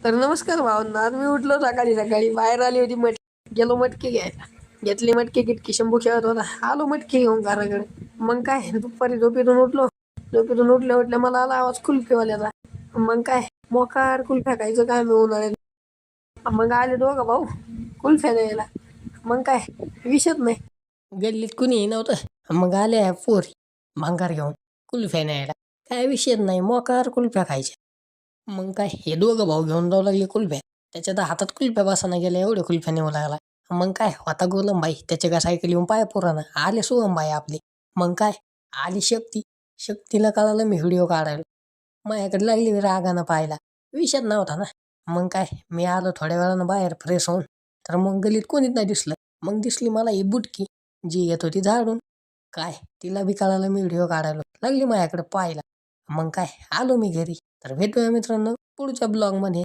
तर नमस्कार भावना. आज मी उठलो सकाळी सकाळी, बाहेर आली होती मटकी, गेलो मटकी घ्यायला. घेतली मटकी गिटकी, शंभू खेळत होता, आलो मटकी घेऊन घराकडे. मग काय दुपारी झोपेतून उठलो. झोपेतून उठल्या उठल्या मला आला आवाज कुल्फीवाल्याचा. मग काय मोकार कुल्फ्या खायचं काय मी उन्हाळ्यात. मग आले दोघं भाऊ कुल्फ्या न्यायला. मग काय विषयच नाही, गल्लीत कुणीही नव्हतं. मग आले पोरी भांगार घेऊन कुल्फ्या न्यायला. काय विषयच नाही, मोकार कुल्फ्या खायच्या. मग काय हे दोघं भाऊ घेऊन जाऊ लागले कुल्फ्या. त्याच्या तर हातात कुल्फ्या बसाना गेल्या, एवढ्या कुल्फ्या नेऊ लागला. मग काय होता गोलमबाई, त्याच्या काय सायकल येऊन पाय पुराणं आले सोहमबाई आपली. मग काय आली शक्ती. शक्तीला कळालं मी व्हिडिओ काढायला. माझ्याकडे लागली रागानं पाहायला. विषय नव्हता ना. मग काय मी आलो थोड्या वेळानं बाहेर फ्रेश होऊन. तर मग गलीत कोणीच नाही दिसलं. मग दिसली मला ही बुटकी, जी येत होती झाडून. काय तिला बी कळालं मी व्हिडिओ काढायला, लागली माझ्याकडे पाहायला. मग काय आलो मी घरी. तर भेटूया मित्रांनो पुढच्या ब्लॉगमध्ये.